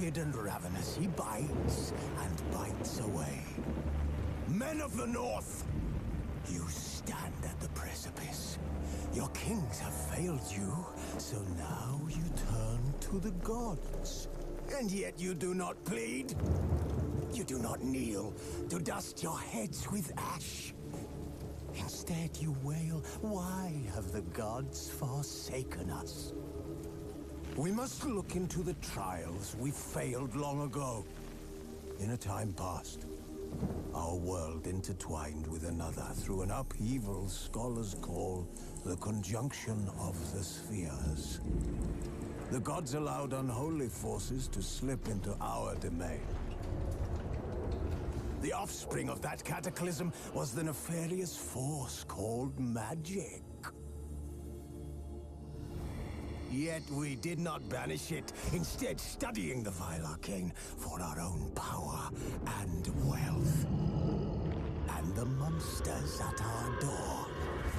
Rabid and ravenous, he bites and bites away. Men of the North, you stand at the precipice. Your kings have failed you, so now you turn to the gods. And yet you do not plead. You do not kneel to dust your heads with ash. Instead you wail, why have the gods forsaken us? We must look into the trials we failed long ago. In a time past, our world intertwined with another through an upheaval scholars call the conjunction of the spheres. The gods allowed unholy forces to slip into our domain. The offspring of that cataclysm was the nefarious force called magic. Yet we did not banish it, instead studying the vile arcane for our own power and wealth. And the monsters at our door,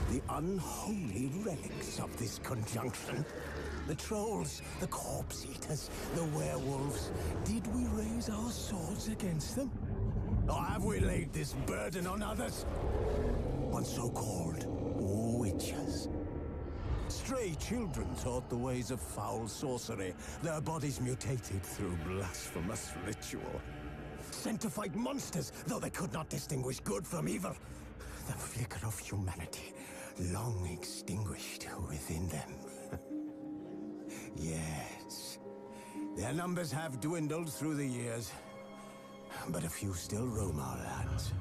the unholy relics of this conjunction. The trolls, the corpse eaters, the werewolves. Did we raise our swords against them? Or have we laid this burden on others? On so-called witches. Stray children taught the ways of foul sorcery, their bodies mutated through blasphemous ritual. Sent to fight monsters, though they could not distinguish good from evil. The flicker of humanity, long extinguished within them. Yes, their numbers have dwindled through the years, but a few still roam our lands,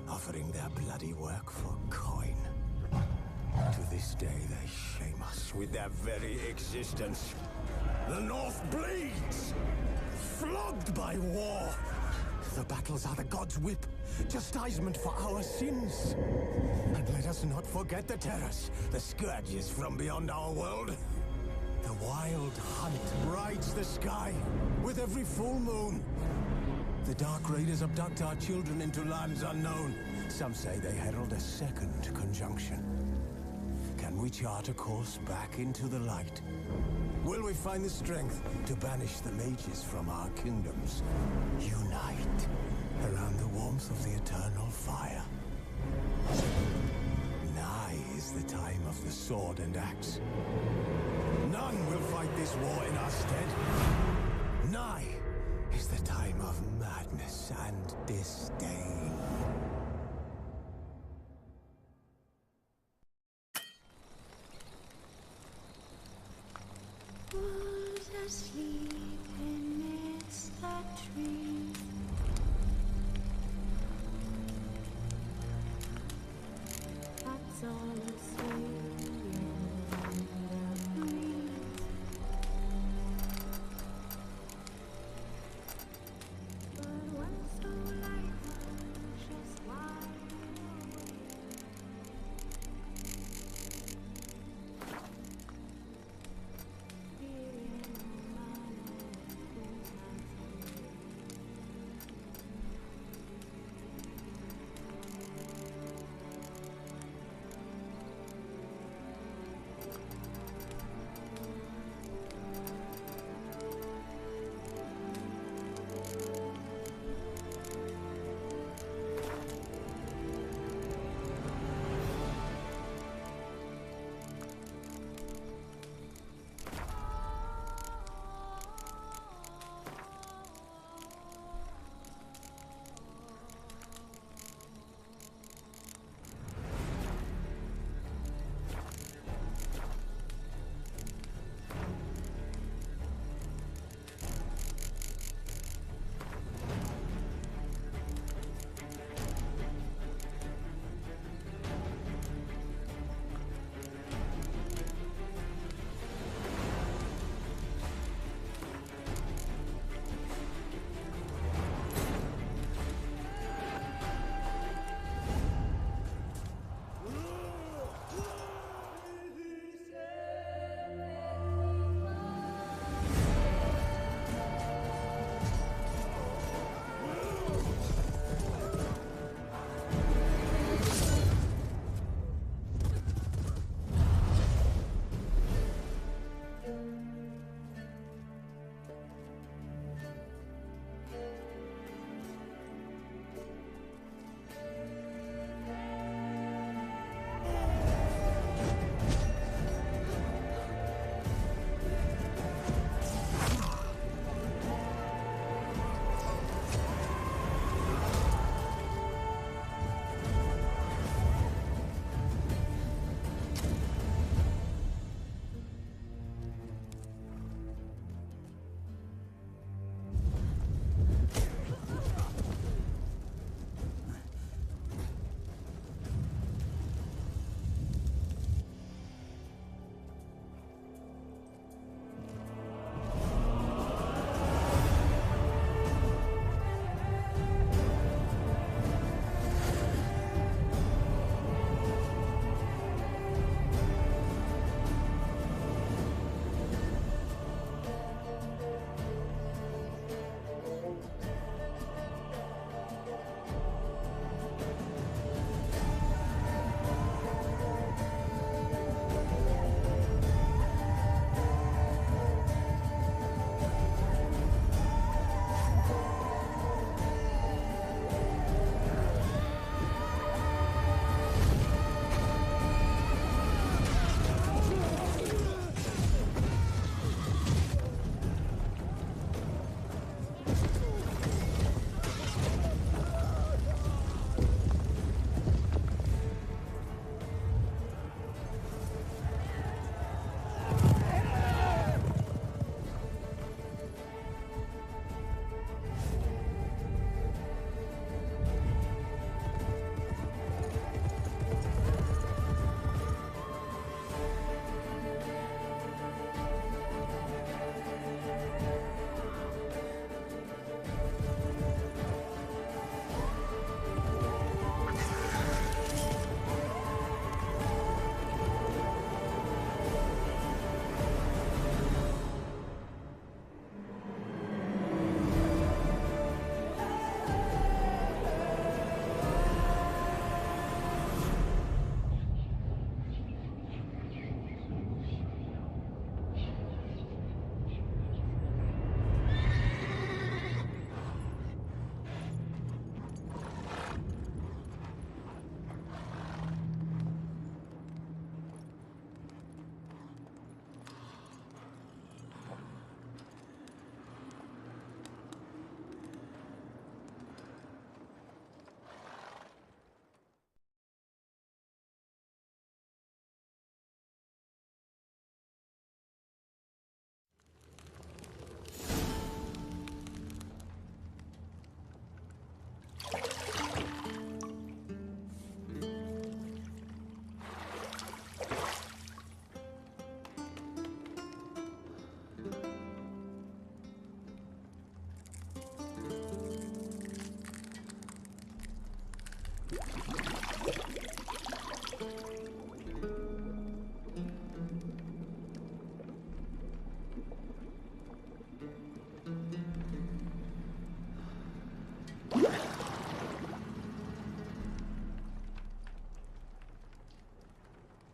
offering their bloody work for coin. To this day, they shame us with their very existence. The North bleeds, flogged by war. The battles are the gods' whip, chastisement for our sins. And let us not forget the terrors, the scourges from beyond our world. The wild hunt brights the sky with every full moon. The Dark Raiders abduct our children into lands unknown. Some say they herald a second conjunction. Can we chart a course back into the light? Will we find the strength to banish the mages from our kingdoms? Unite around the warmth of the eternal fire. Nigh is the time of the sword and axe. None will fight this war in our stead. Nigh is the time of madness and disdain. Who's asleep amidst the trees? That's all the swaying in the breeze. But when so light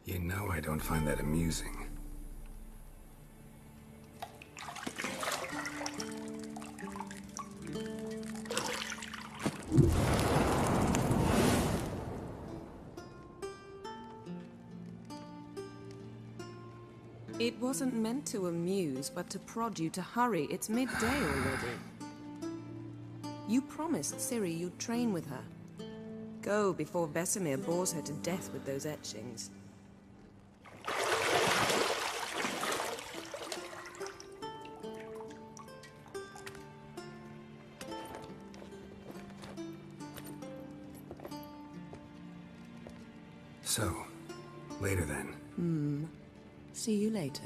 You know I don't find that amusing. It wasn't meant to amuse, but to prod you to hurry. It's midday already. You promised Ciri you'd train with her. Go before Vesemir bores her to death with those etchings. So, later then. See you later.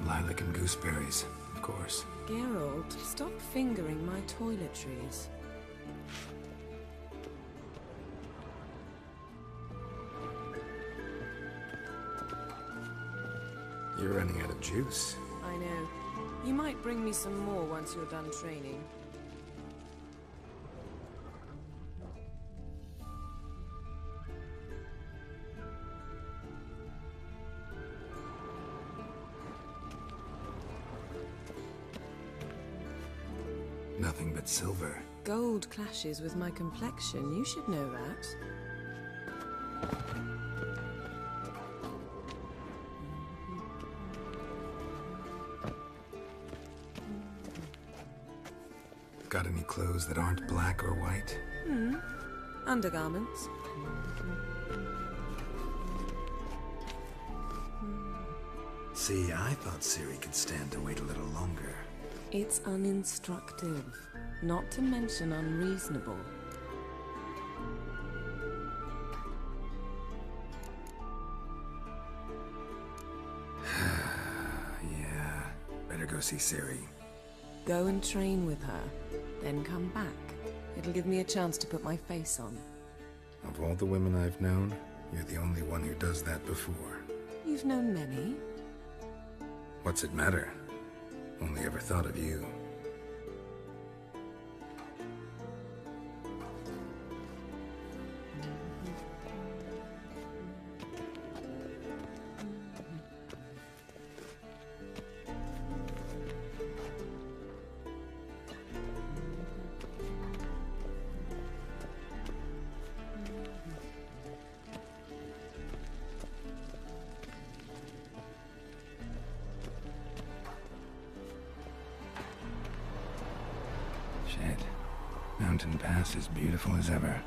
Lilac and gooseberries, of course. Geralt, stop fingering my toiletries. You're running out of juice. I know. You might bring me some more once you're done training. that silver. Gold clashes with my complexion. You should know that. Got any clothes that aren't black or white? Undergarments. See, I thought Ciri could stand to wait a little longer. It's uninstructive, not to mention unreasonable. Yeah, better go see Ciri. Go and train with her, then come back. It'll give me a chance to put my face on. Of all the women I've known, you're the only one who does that before. You've known many. What's it matter? Only ever thought of you. Shit. Mountain Pass is beautiful as ever.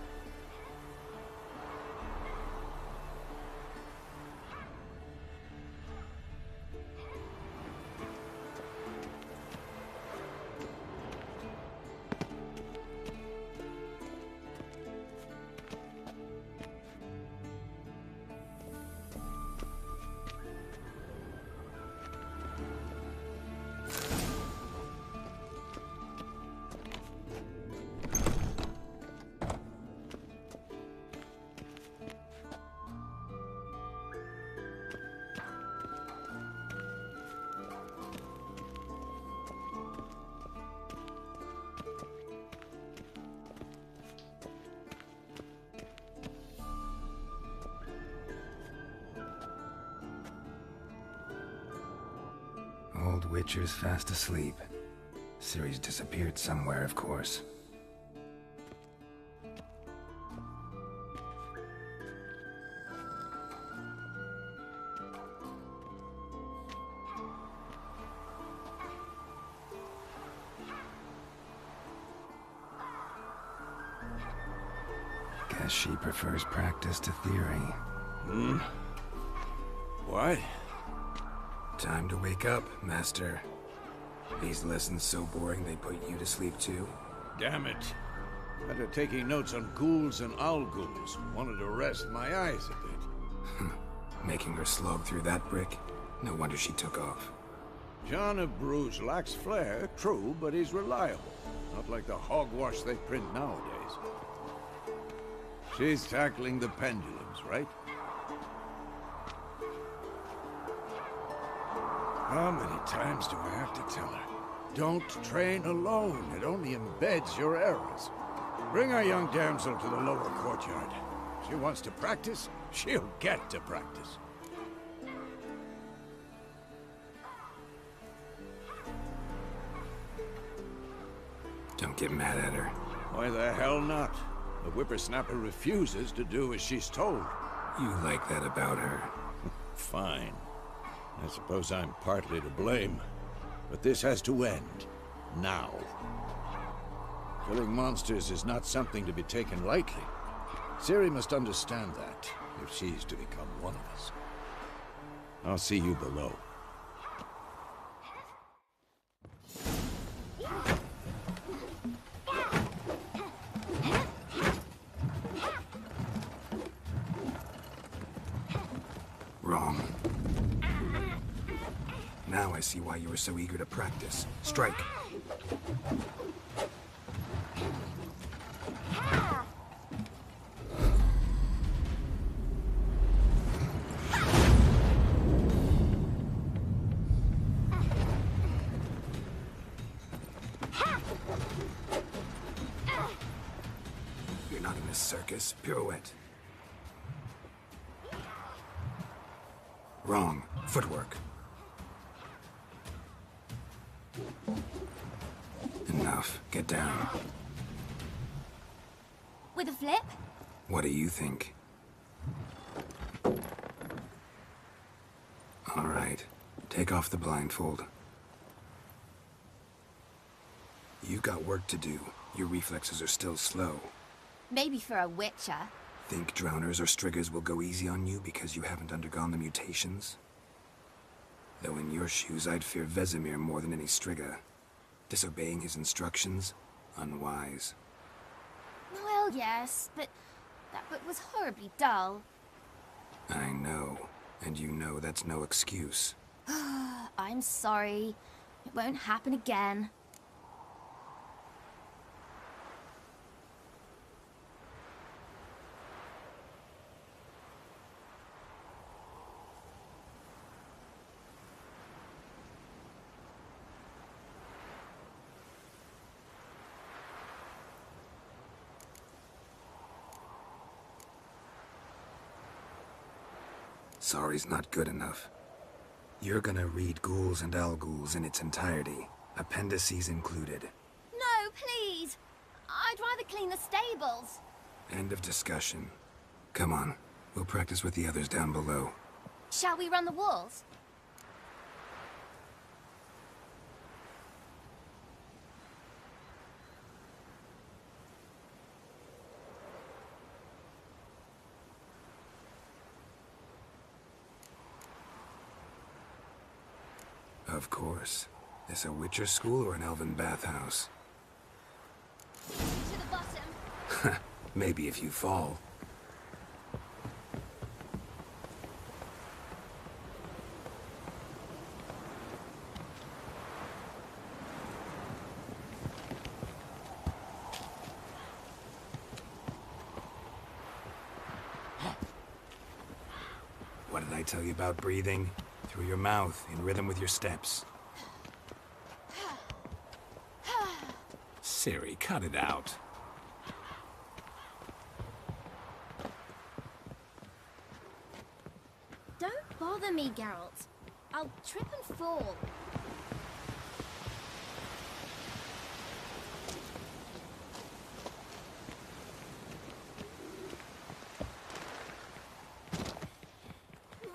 Old Witcher's fast asleep. Ciri's disappeared somewhere, of course. Guess she prefers practice to theory. What? Time to wake up, Master. These lessons so boring they put you to sleep too? Damn it. After taking notes on ghouls and owl ghouls, wanted to rest my eyes a bit. Making her slog through that brick? No wonder she took off. John of Bruges lacks flair, true, but he's reliable. Not like the hogwash they print nowadays. She's tackling the pendulums, right? How many times do I have to tell her? Don't train alone. It only embeds your errors. Bring our young damsel to the lower courtyard. She wants to practice, she'll get to practice. Don't get mad at her. Why the hell not? The whippersnapper refuses to do as she's told. You like that about her. Fine. I suppose I'm partly to blame. But this has to end. Now. Killing monsters is not something to be taken lightly. Ciri must understand that, if she's to become one of us. I'll see you below. Wrong. Now I see why you were so eager to practice. Strike. You're not in this circus. Pirouette. Wrong. Footwork. And now enough. Get down. With a flip? What do you think? All right. Take off the blindfold. You've got work to do. Your reflexes are still slow. Maybe for a witcher. Think drowners or striggers will go easy on you because you haven't undergone the mutations? Though in your shoes, I'd fear Vesemir more than any strigger. Disobeying his instructions? Unwise. Well, yes, but that book was horribly dull. I know. And you know that's no excuse. I'm sorry. It won't happen again. Sorry's not good enough. You're gonna read Ghouls and Al-Ghouls in its entirety, appendices included. No, please! I'd rather clean the stables. End of discussion. Come on, we'll practice with the others down below. Shall we run the walls? Of course. This a Witcher school or an elven bathhouse? To the bottom. Maybe if you fall. What did I tell you about breathing? Through your mouth, in rhythm with your steps. Ciri, cut it out. Don't bother me, Geralt. I'll trip and fall.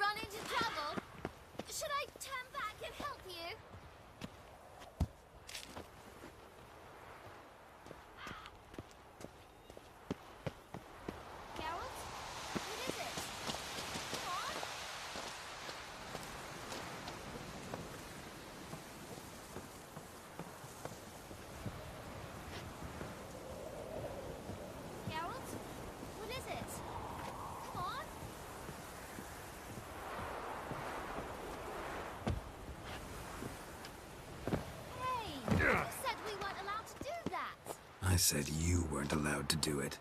Run into trouble? Should I turn back and help you? Geralt? What is it? Come on. Geralt? What is it? Come on. Hey, you said we weren't allowed to do that. I said you weren't allowed to do it.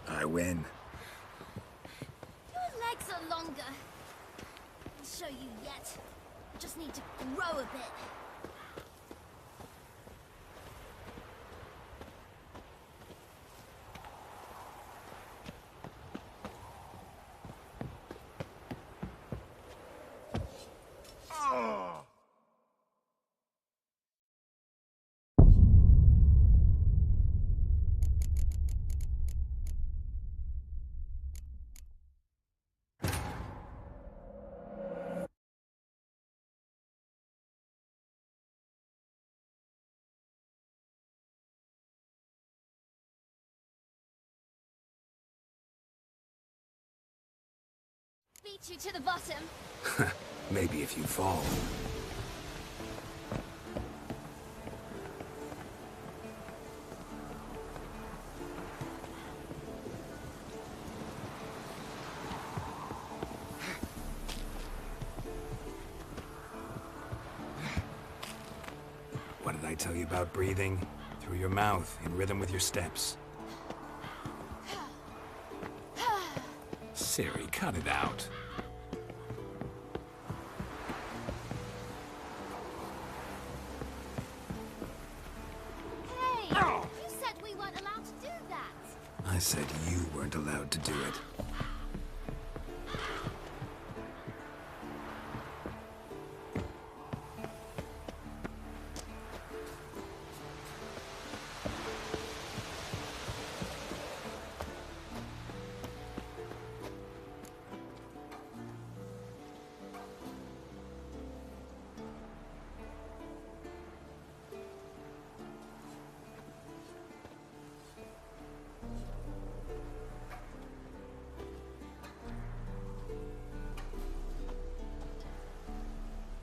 I win. Your legs are longer. I'll show you yet. I just need to grow a bit. Beat you to the bottom. Maybe if you fall. What did I tell you about breathing? Through your mouth, in rhythm with your steps. Ciri, cut it out. I said you weren't allowed to do it.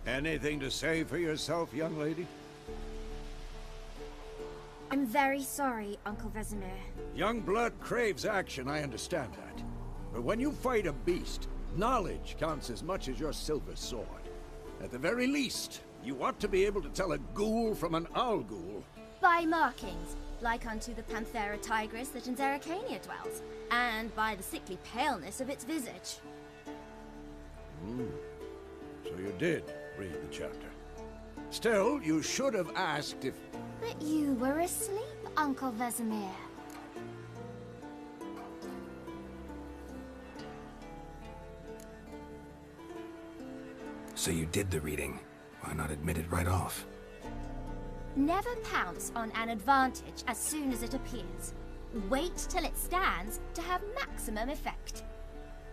Anything to say for yourself, young lady? I'm very sorry, Uncle Vesemir. Young blood craves action, I understand that. But when you fight a beast, knowledge counts as much as your silver sword. At the very least, you ought to be able to tell a ghoul from an owl ghoul. By markings, like unto the Panthera tigris that in Zerrikania dwells, and by the sickly paleness of its visage. So you did read the chapter. Still, you should have asked if... But you were asleep, Uncle Vesemir. So you did the reading. Why not admit it right off? Never pounce on an advantage as soon as it appears. Wait till it stands to have maximum effect.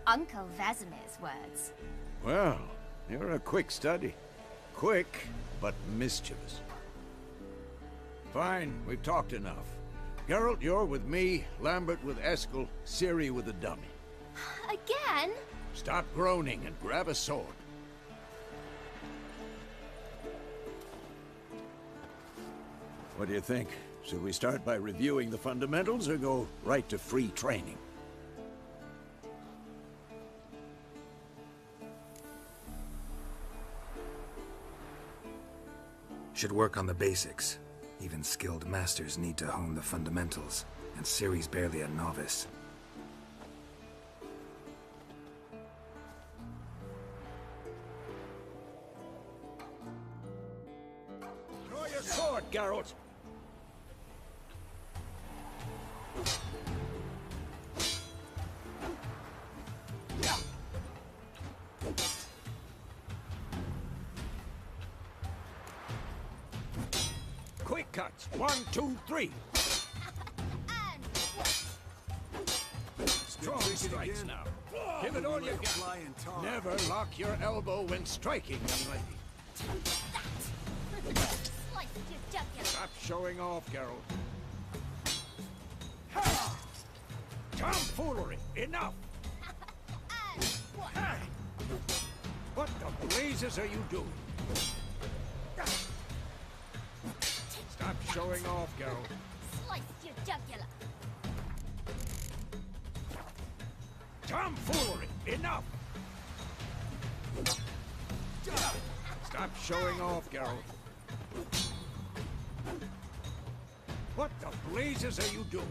Uncle Vesemir's words. Well, you're a quick study. Quick, but mischievous. Fine, we've talked enough. Geralt, you're with me, Lambert with Eskel, Ciri with the dummy. Again? Stop groaning and grab a sword. What do you think? Should we start by reviewing the fundamentals or go right to free training? Should work on the basics. Even skilled masters need to hone the fundamentals, and Ciri's barely a novice. Draw your sword, Geralt! Quick cuts. 1, 2, 3. Strong strikes now. Give it all you got. Never lock your elbow when striking, young lady. Slice your jugular. Stop showing off, Geralt. Tomfoolery! Enough! And one. What the blazes are you doing? Stop showing off, Geralt. Slice your jugular. Tomfoolery! Enough! Stop showing off, Geralt. What the blazes are you doing?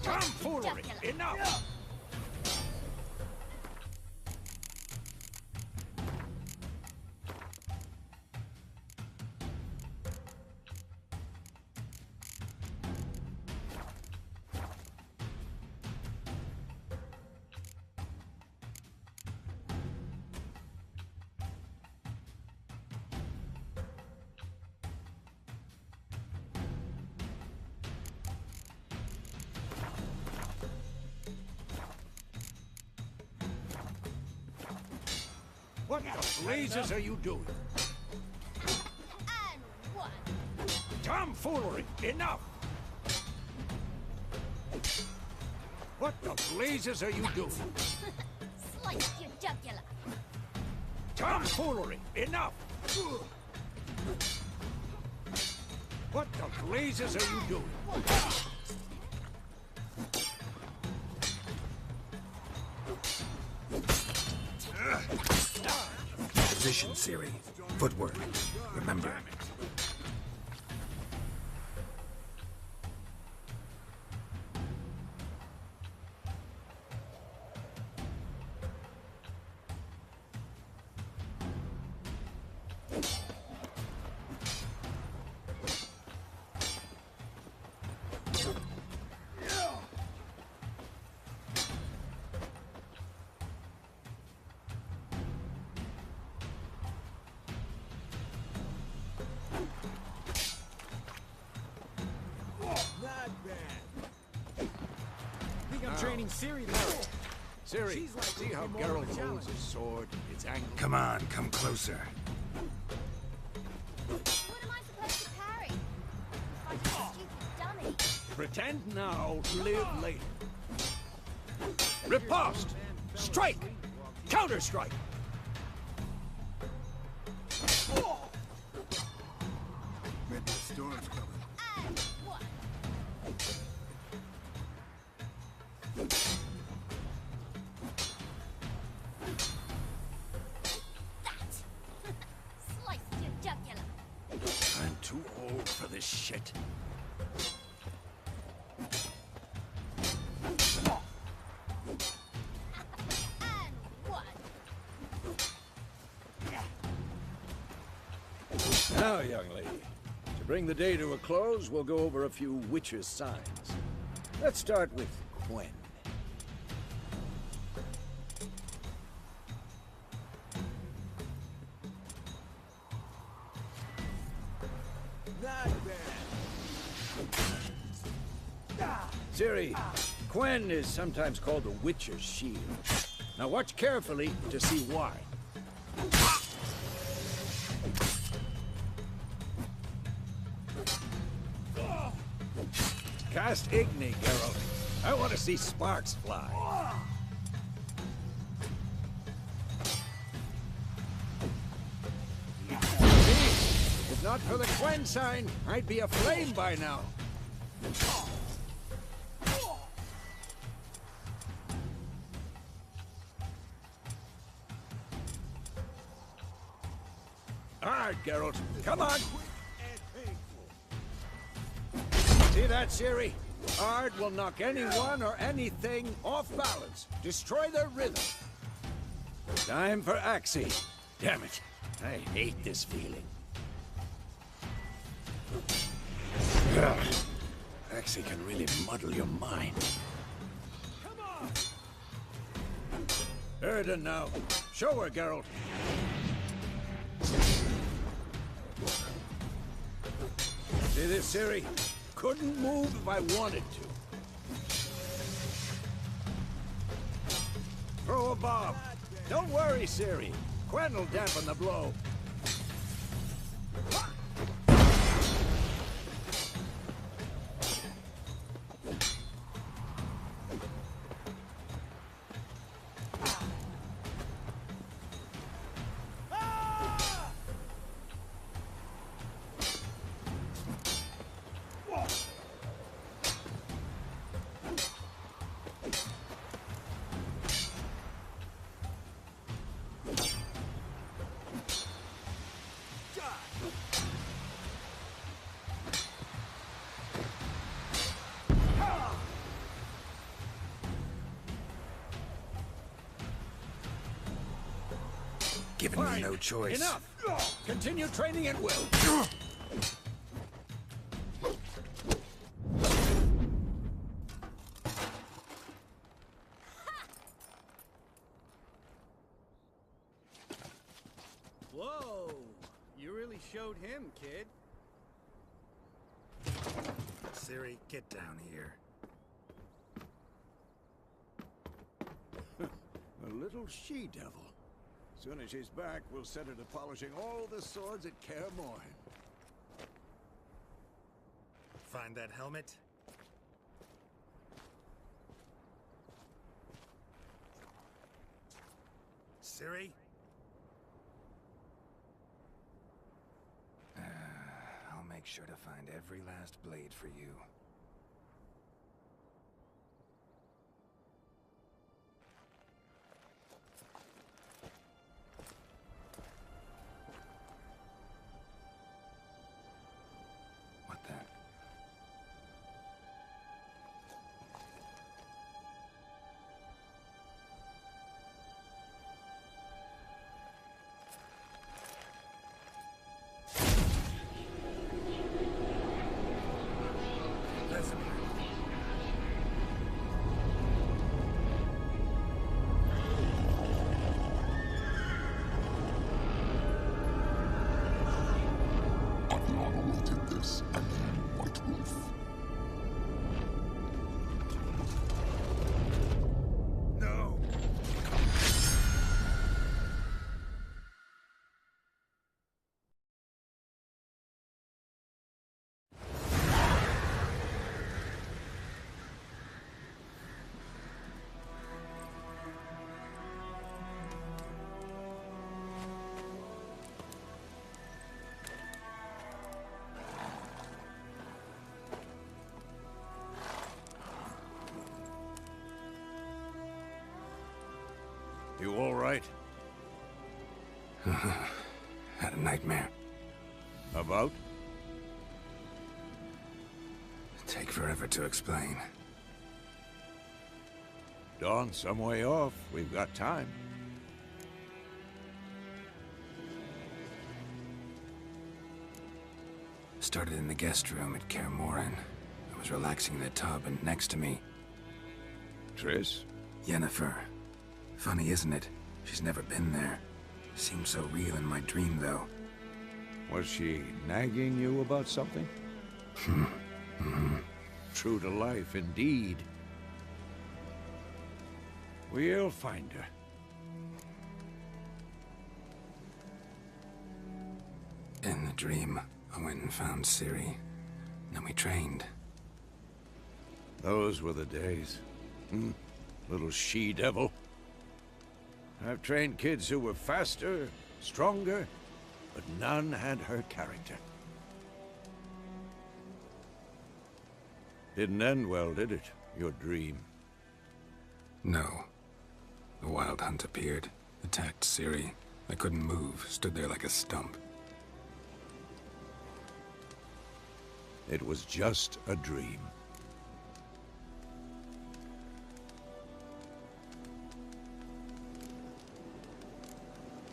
Tomfoolery! Enough! What the blazes are you doing? And one. Tomfoolery! Enough! What the blazes are you doing? Slice your jugular. Tomfoolery! Enough! What the blazes are you doing? Position, Ciri. Footwork. Remember. training Ciri though. Ciri, She's like see how more of a Geralt challenge. holds his sword, its angle. Come on, come closer. What am I supposed to parry? I'm fighting a stupid dummy. Pretend now, live later. Riposte! Strike! Counter-strike! Maybe a storm's coming. And one. That! Sliced your jugular. I'm too old for this shit. And one. Now, young lady, to bring the day to a close, we'll go over a few witches' signs. Let's start with Quen. Not bad. Ciri, Quen is sometimes called the Witcher's Shield. Now watch carefully to see why. Cast Igni, Geralt. I want to see sparks fly. See? If not for the Quen sign, I'd be aflame by now. All right, Geralt. Come on. See that, Ciri? Ard will knock anyone or anything off balance. Destroy their rhythm. Time for Axii. Damn it. I hate this feeling. Ugh. Axii can really muddle your mind. Erden now. Show her, Geralt. See this, Ciri? Couldn't move if I wanted to. Throw a bomb. Don't worry, Ciri. Quen will dampen the blow. Given you no choice. Enough! Continue training at will. Whoa! You really showed him, kid. Ciri, get down here. A little she-devil. Soon as she's back, we'll set her to polishing all the swords at Kaer Morhen. Find that helmet? Ciri? I'll make sure to find every last blade for you. What then? Had a nightmare. About? Take forever to explain. Dawn's some way off. We've got time. Started in the guest room at Kaer Morhen. I was relaxing in the tub, and next to me, Triss? Yennefer. Funny, isn't it? She's never been there. Seemed so real in my dream, though. Was she nagging you about something? True to life, indeed. We'll find her. In the dream, I went and found Ciri. Then we trained. Those were the days. Little she-devil. I've trained kids who were faster, stronger, but none had her character. Didn't end well, did it? Your dream? No. The Wild Hunt appeared, attacked Ciri. I couldn't move, stood there like a stump. It was just a dream.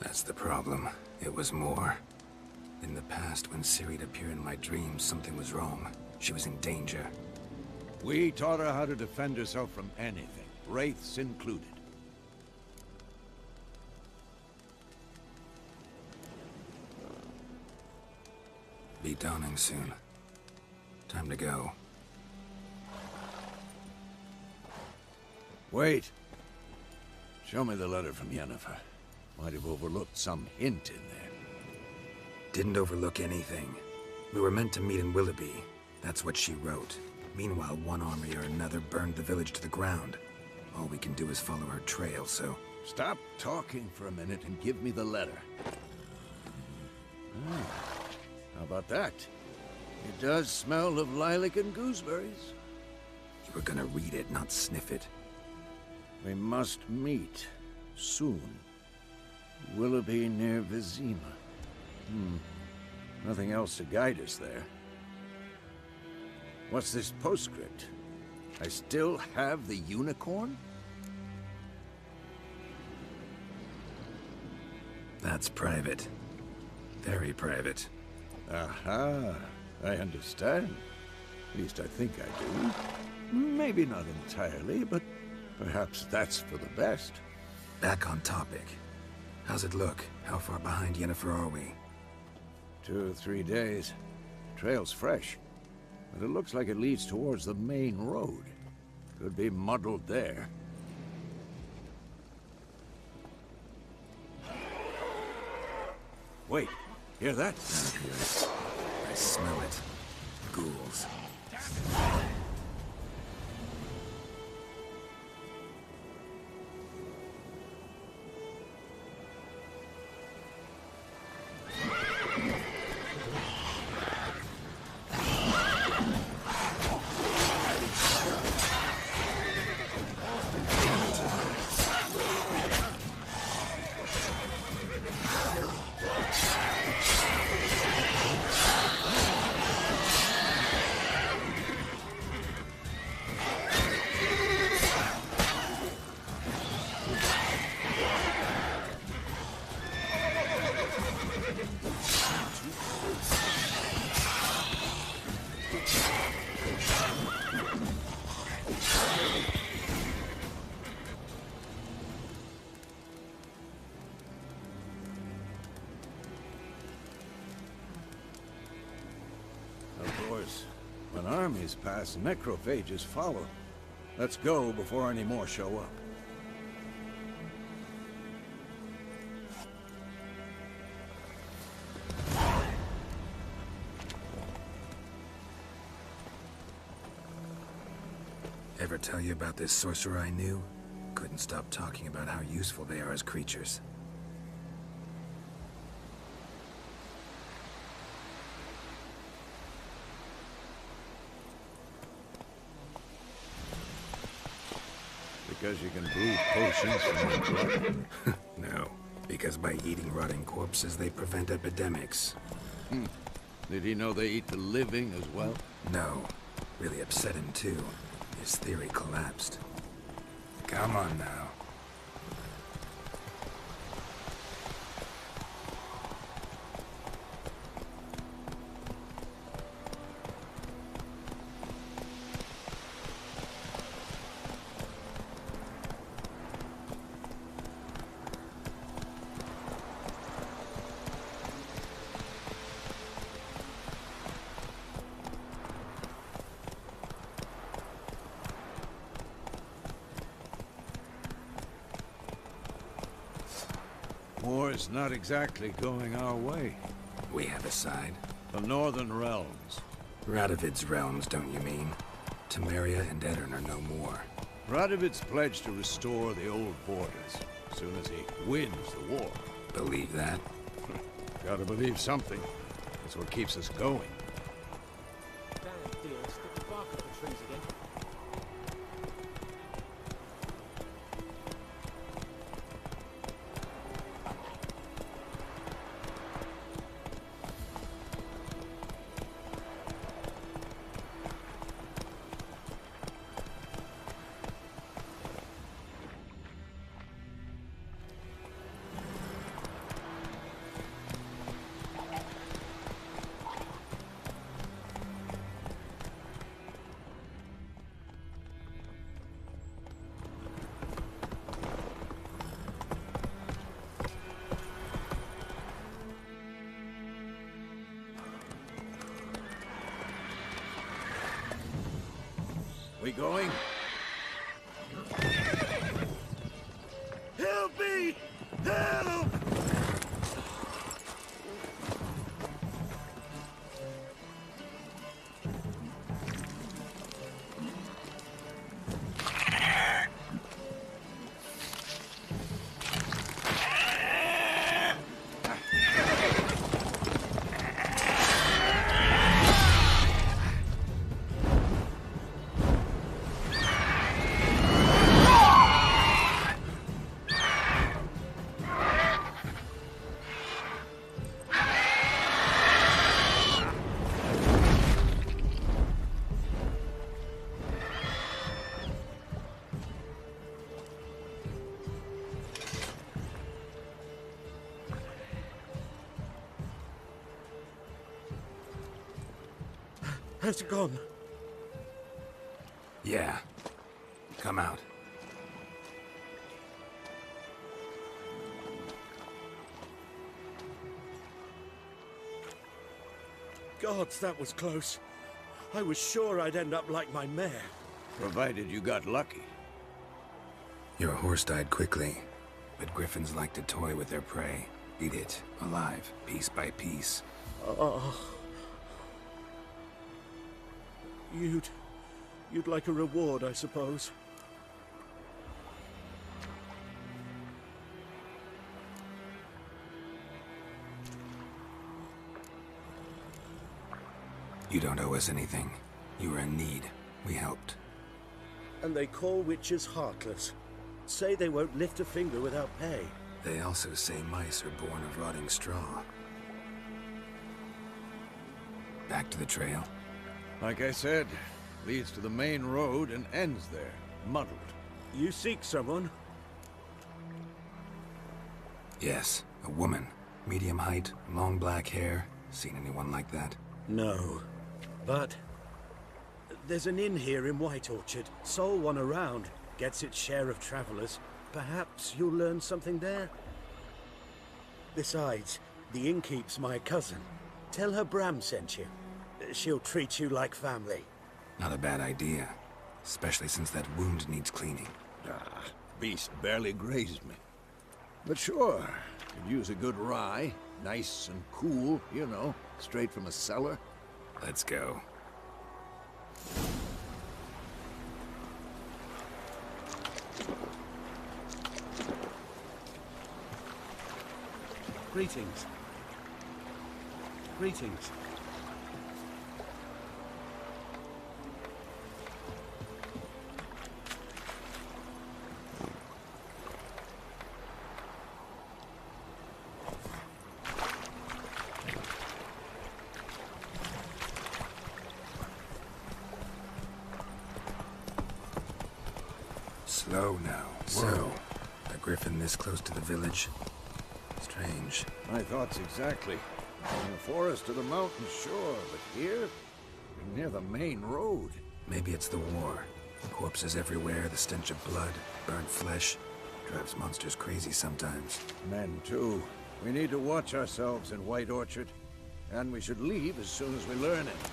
That's the problem. It was more. In the past, when Ciri'd appear in my dreams, something was wrong. She was in danger. We taught her how to defend herself from anything, wraiths included. Be dawning soon. Time to go. Wait. Show me the letter from Yennefer. Might have overlooked some hint in there. Didn't overlook anything. We were meant to meet in Willoughby. That's what she wrote. Meanwhile, one army or another burned the village to the ground. All we can do is follow her trail, so... Stop talking for a minute and give me the letter. How about that? It does smell of lilac and gooseberries. You were gonna read it, not sniff it. We must meet. Soon. Willoughby near Vizima. Nothing else to guide us there. What's this postscript? I still have the unicorn? That's private. Very private. Aha, I understand. At least I think I do. Maybe not entirely, but perhaps that's for the best. Back on topic. How's it look? How far behind Yennefer are we? 2 or 3 days. Trail's fresh, but it looks like it leads towards the main road. Could be muddled there. Wait, hear that? Not good. I smell it. Ghouls. Of course, when armies pass, necrophages follow. Let's go before any more show up. Ever tell you about this sorcerer I knew? Couldn't stop talking about how useful they are as creatures. Because you can brew potions from your blood. No, Because by eating rotting corpses, they prevent epidemics. Did he know they eat the living as well? No. Really upset him, too. His theory collapsed. Come on now. War's not exactly going our way. We have a side. The Northern Realms. Radovid's realms, don't you mean? Temeria and Edirn are no more. Radovid's pledged to restore the old borders, as soon as he wins the war. Believe that? Gotta believe something. That's what keeps us going. Damn deer, stick the bark up the trees again. We going? Help me! Help! Has it gone? Yeah. Come out. Gods, that was close. I was sure I'd end up like my mare. Provided you got lucky. Your horse died quickly, but griffins like to toy with their prey. Eat it, alive, piece by piece. Oh. You'd like a reward, I suppose. You don't owe us anything. You were in need. We helped. And they call witches heartless. Say they won't lift a finger without pay. They also say mice are born of rotting straw. Back to the trail. Like I said, leads to the main road and ends there, muddled. You seek someone? Yes, a woman. Medium height, long black hair. Seen anyone like that? No. But there's an inn here in White Orchard. Sole one around. Gets its share of travelers. Perhaps you'll learn something there? Besides, the innkeep's my cousin. Tell her Bram sent you. She'll treat you like family. Not a bad idea. Especially since that wound needs cleaning. Ah, beast barely grazed me. But sure, could use a good rye. Nice and cool, you know, straight from a cellar. Let's go. Greetings. Greetings. Slow now. So, a griffin this close to the village? Strange. My thoughts exactly. In the forest or the mountain, sure, but here? Near the main road. Maybe it's the war. Corpses everywhere, the stench of blood, burnt flesh. Drives monsters crazy sometimes. Men, too. We need to watch ourselves in White Orchard. And we should leave as soon as we learn it.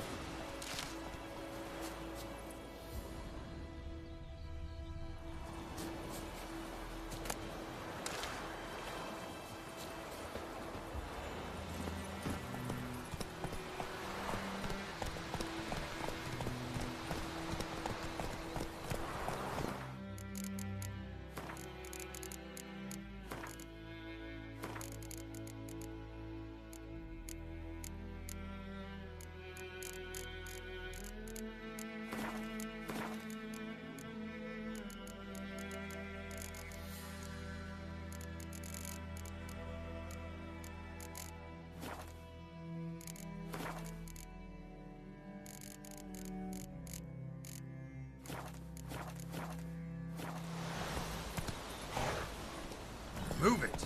Move it!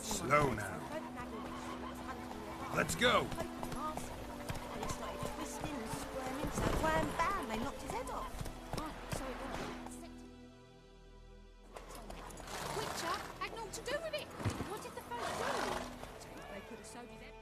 Slow now. Let's go! Witcher had naught to do with it. What did the folk do? They could have sewed it.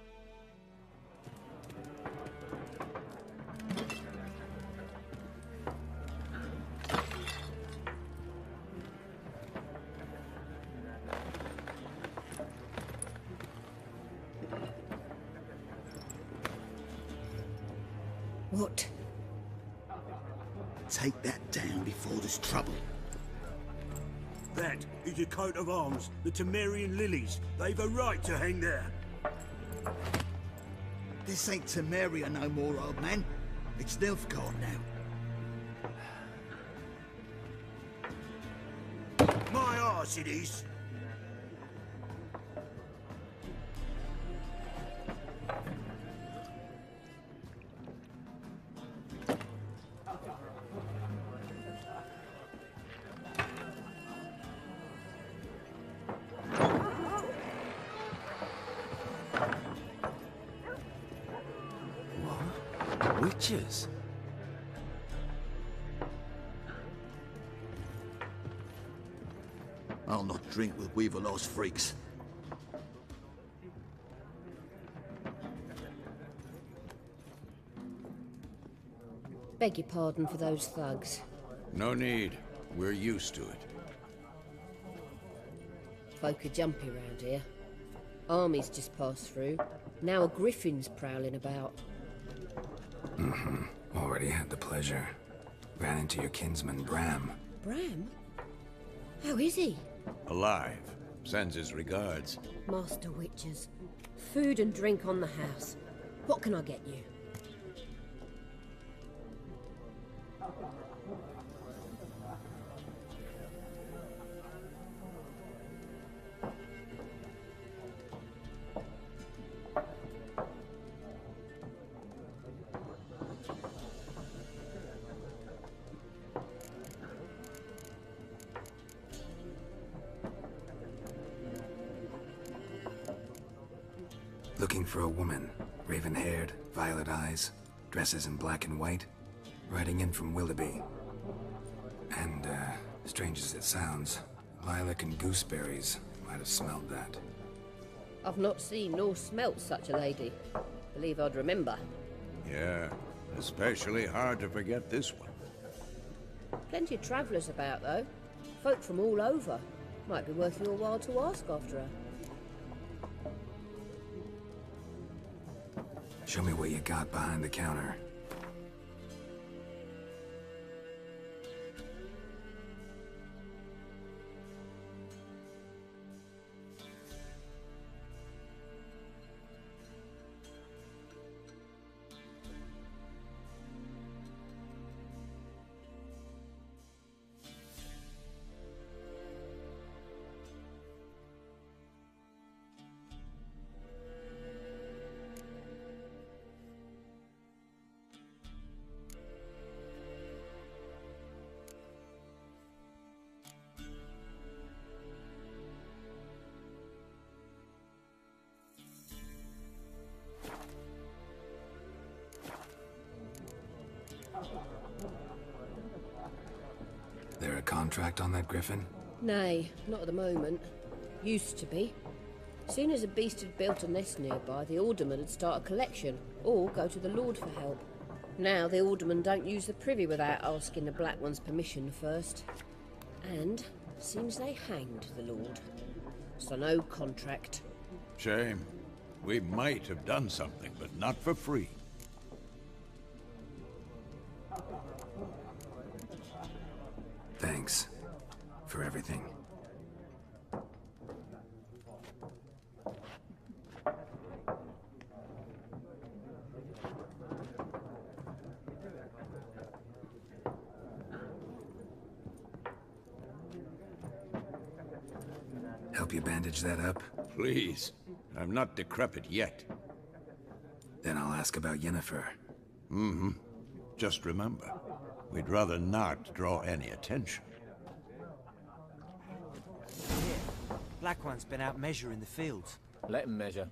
What? Take that down before there's trouble. That is a coat of arms, the Temerian lilies. They've a right to hang there. This ain't Temeria no more, old man. It's Nilfgaard now. My arse it is. Witches? I'll not drink with Weaverlaw's freaks. Beg your pardon for those thugs. No need. We're used to it. Folk are jumpy round here. Armies just passed through. Now a griffin's prowling about. Already had the pleasure. Ran into your kinsman, Bram. Bram? How is he? Alive. Sends his regards. Master Witchers. Food and drink on the house. What can I get you? Looking for a woman. Raven-haired, violet eyes, dresses in black and white. Riding in from Willoughby. And, strange as it sounds, lilac and gooseberries might have smelled that. I've not seen nor smelt such a lady. Believe I'd remember. Yeah, especially hard to forget this one. Plenty of travellers about, though. Folk from all over. Might be worth your while to ask after her. Show me what you got behind the counter. There a contract on that griffin? Nay, not at the moment. Used to be. Soon as a beast had built a nest nearby, the alderman would start a collection, or go to the Lord for help. Now the aldermen don't use the privy without asking the Black One's permission first. And seems they hanged the Lord. So no contract. Shame. We might have done something, but not for free. Thanks for everything. Help you bandage that up? Please. I'm not decrepit yet. Then I'll ask about Yennefer. Mm-hmm. Just remember, we'd rather not draw any attention. Black One's been out measuring the fields. Let him measure.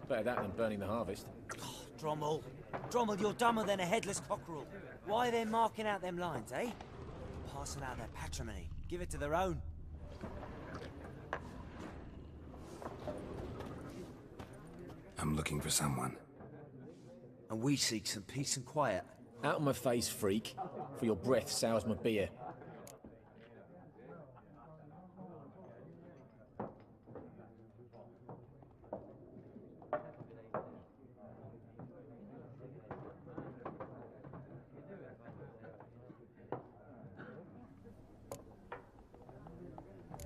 Better that than burning the harvest. Oh, Drommel. Drommel, you're dumber than a headless cockerel. Why are they marking out them lines, eh? Passing out their patrimony. Give it to their own. I'm looking for someone. And we seek some peace and quiet. Out of my face, freak. For your breath sours my beer.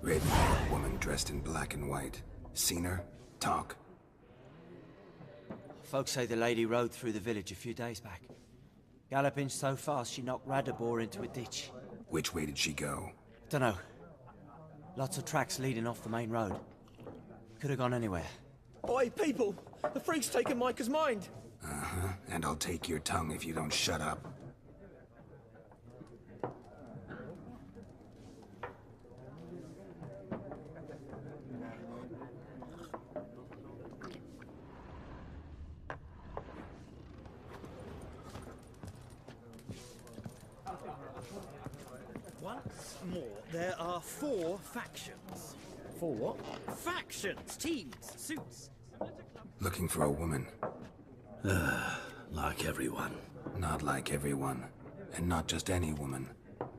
Red-haired woman dressed in black and white. Seen her? Talk. Folks say the lady rode through the village a few days back. Galloping so fast she knocked Radabor into a ditch. Which way did she go? Dunno. Lots of tracks leading off the main road. Could have gone anywhere. Oi, people! The freak's taken Micah's mind! Uh-huh. And I'll take your tongue if you don't shut up. Once more, there are 4 factions. 4 what? Factions, teams, suits. Looking for a woman. Like everyone. Not like everyone. And not just any woman.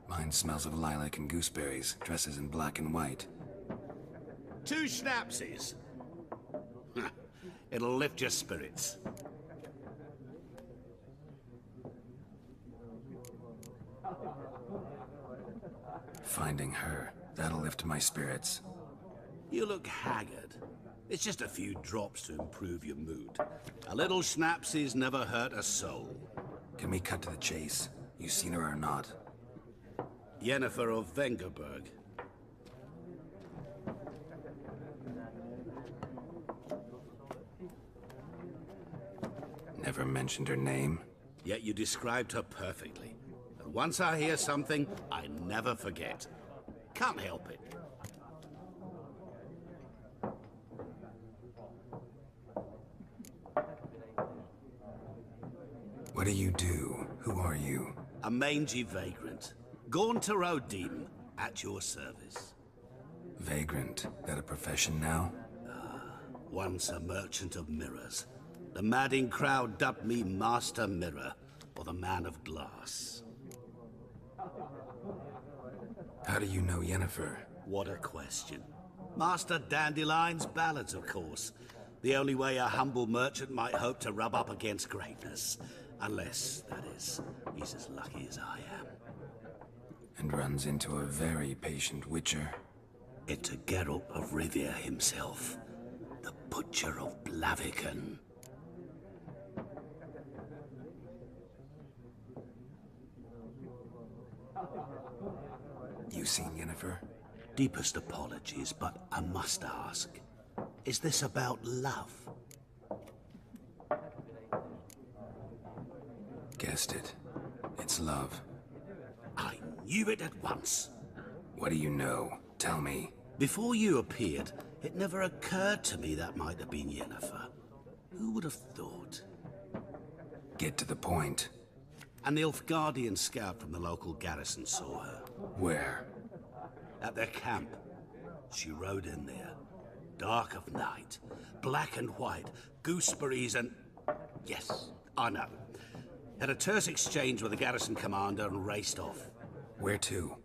Mine smells of lilac and gooseberries, dresses in black and white. 2 schnapsies. It'll lift your spirits. Finding her, that'll lift my spirits. You look haggard. It's just a few drops to improve your mood. A little schnapsies never hurt a soul. Can we cut to the chase? You seen her or not? Yennefer of Vengerberg. Never mentioned her name. Yet you described her perfectly. And once I hear something, I never forget. Can't help it. What do you do? Who are you? A mangy vagrant. Gone to Rodim, at your service. Vagrant. That a profession now? Once a merchant of mirrors. The madding crowd dubbed me Master Mirror, or the Man of Glass. How do you know Yennefer? What a question. Master Dandelion's ballads, of course. The only way a humble merchant might hope to rub up against greatness. Unless, that is, he's as lucky as I am. And runs into a very patient witcher. Into Geralt of Rivia himself. The Butcher of Blaviken. You seen Yennefer? Deepest apologies, but I must ask. Is this about love? Guessed it. It's love. I knew it at once. What do you know? Tell me. Before you appeared, it never occurred to me that might have been Yennefer. Who would have thought? Get to the point. An Nilfgaardian scout from the local garrison saw her. Where? At their camp. She rode in there. Dark of night. Black and white. Gooseberries and... Yes, I know. Had a terse exchange with the garrison commander and raced off. Where to?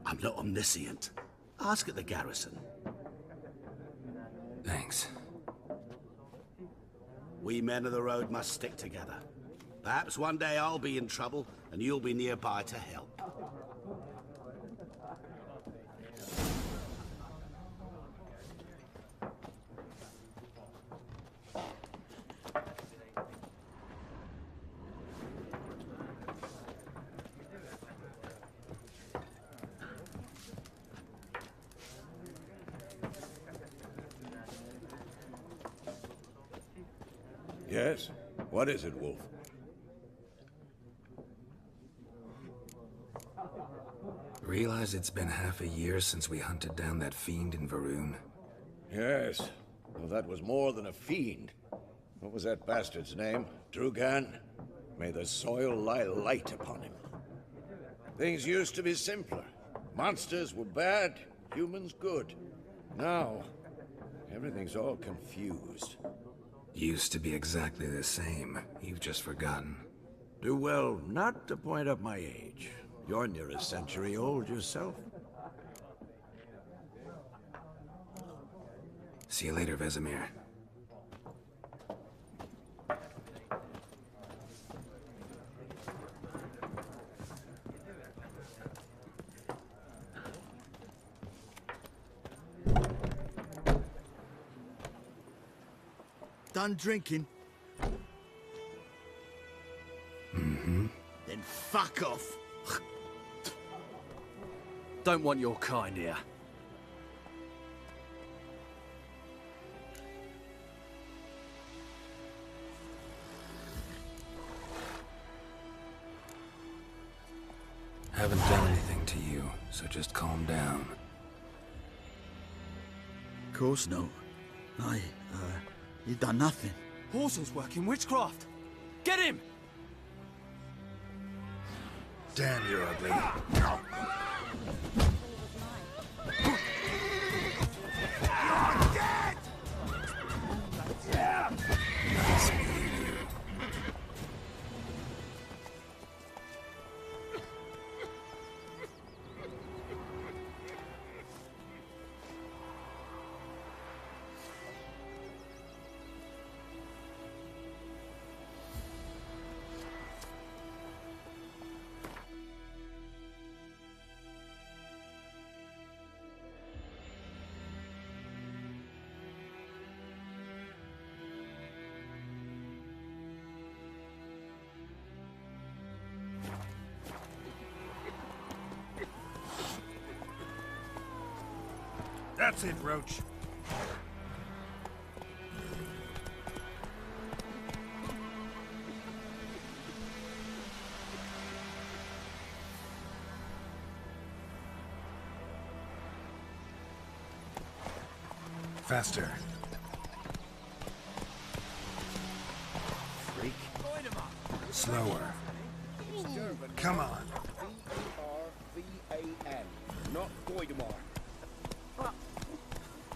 I'm not omniscient. Ask at the garrison. Thanks. We men of the road must stick together. Perhaps one day I'll be in trouble and you'll be nearby to help. Yes? What is it, Wolf? Realize it's been half a year since we hunted down that fiend in Varun? Yes. Well, that was more than a fiend. What was that bastard's name? Drugan? May the soil lie light upon him. Things used to be simpler. Monsters were bad, humans good. Now, everything's all confused. Used to be exactly the same. You've just forgotten. Do well not to point up my age. You're near a century old yourself. See you later, Vesemir. Done drinking? Mm-hmm. Then fuck off. Don't want your kind here. Haven't done anything to you, so just calm down. Of course no. You done nothing. Horsel's working witchcraft. Get him! Damn, you're ugly. Nice meeting you. That's it, Roach. Faster. Freak. Slower. Come on. V-A-R-V-A-N, not Voidemar.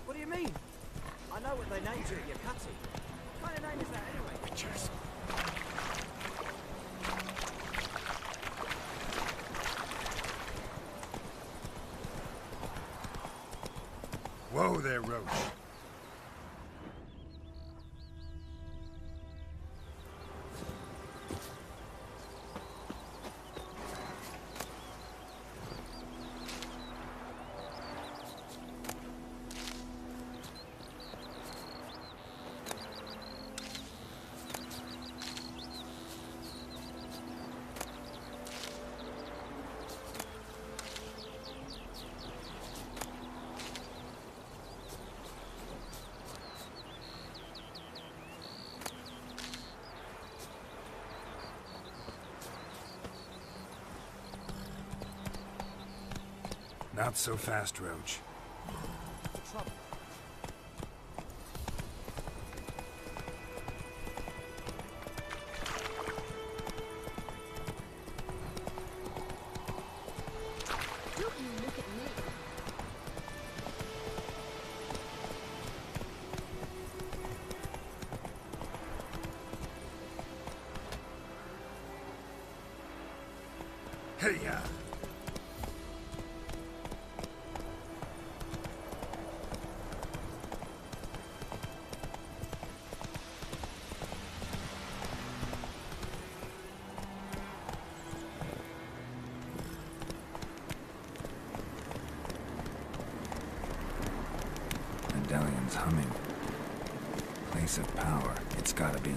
What do you mean? I know what they named you at your cutty. What kind of name is that anyway? Pictures. Whoa there, Roach. Not so fast, Roach. Hey, ya. Medallion's humming. Place of power. It's gotta be.